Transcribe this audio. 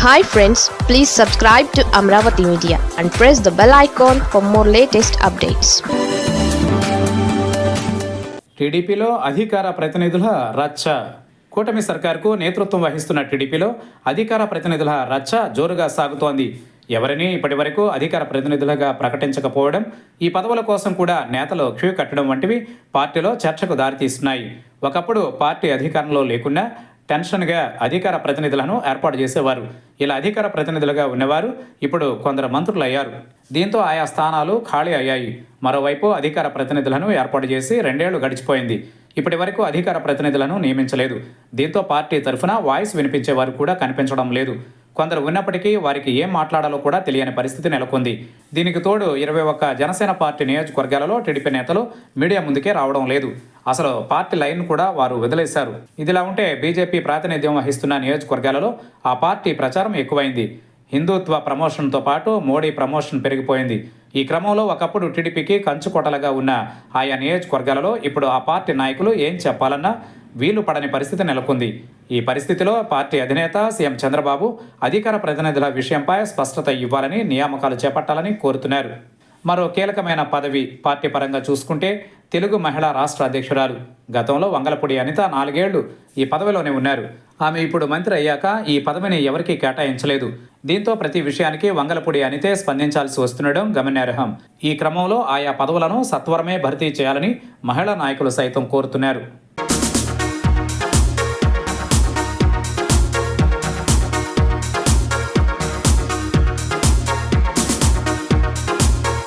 Hi friends, please subscribe to Amravati Media and press the bell icon for more latest updates. టీడీపీలో అధికార ప్రతినిధుల రచ్చ. కూటమి సర్కార్కు నేతృత్వం వహిస్తున్న టీడీపీలో అధికార ప్రతినిధుల రచ్చ జోరుగా సాగుతోంది. ఎవరిని ఇప్పటివరకు అధికార ప్రతినిధులుగా ప్రకటించకపోవడం, ఈ పదవుల కోసం కూడా నేతలు క్యూ కట్టడం వంటివి పార్టీలో చర్చకు దారితీస్తున్నాయి. ఒకప్పుడు పార్టీ అధికారంలో లేకున్నా టెన్షన్గా అధికార ప్రతినిధులను ఏర్పాటు చేసేవారు. ఇలా అధికార ప్రతినిధులుగా ఉన్నవారు ఇప్పుడు కొందరు మంత్రులు అయ్యారు. దీంతో ఆయా స్థానాలు ఖాళీ అయ్యాయి. మరోవైపు అధికార ప్రతినిధులను ఏర్పాటు చేసి 2 ఏళ్లు గడిచిపోయింది. ఇప్పటి వరకు అధికార ప్రతినిధులను నియమించలేదు. దీంతో పార్టీ తరఫున వాయిస్ వినిపించేవారు కూడా కనిపించడం లేదు. కొందరు ఉన్నప్పటికీ వారికి ఏం మాట్లాడాలో కూడా తెలియని పరిస్థితి నెలకొంది. దీనికి తోడు 21 జనసేన పార్టీ నియోజకవర్గాలలో టీడీపీ నేతలు మీడియా ముందుకే రావడం లేదు. అసలు పార్టీ లైన్ కూడా వారు వదిలేశారు. ఇదిలా ఉంటే బీజేపీ ప్రాతినిధ్యం వహిస్తున్న నియోజకవర్గాలలో ఆ పార్టీ ప్రచారం ఎక్కువైంది. హిందుత్వ ప్రమోషన్తో పాటు మోడీ ప్రమోషన్ పెరిగిపోయింది. ఈ క్రమంలో ఒకప్పుడు టీడీపీకి కంచుకోటలుగా ఉన్న ఆయా నియోజకవర్గాలలో ఇప్పుడు ఆ పార్టీ నాయకులు ఏం చెప్పాలన్నా వీలు పడని పరిస్థితి నెలకొంది. ఈ పరిస్థితిలో పార్టీ అధినేత సీఎం చంద్రబాబు అధికార ప్రతినిధుల విషయంపై స్పష్టత ఇవ్వాలని, నియామకాలు చేపట్టాలని కోరుతున్నారు. మరో కీలకమైన పదవి పార్టీ పరంగా చూసుకుంటే తెలుగు మహిళా రాష్ట్ర అధ్యక్షురాలు. గతంలో వంగలపూడి అనిత 4 ఏళ్లు ఈ పదవిలోనే ఉన్నారు. ఆమె ఇప్పుడు మంత్రి అయ్యాక ఈ పదవిని ఎవరికీ కేటాయించలేదు. దీంతో ప్రతి విషయానికి వంగలపూడి అనితే స్పందించాల్సి వస్తుండడం గమనార్హం. ఈ క్రమంలో ఆయా పదవులను సత్వరమే భర్తీ చేయాలని మహిళా నాయకులు సైతం కోరుతున్నారు.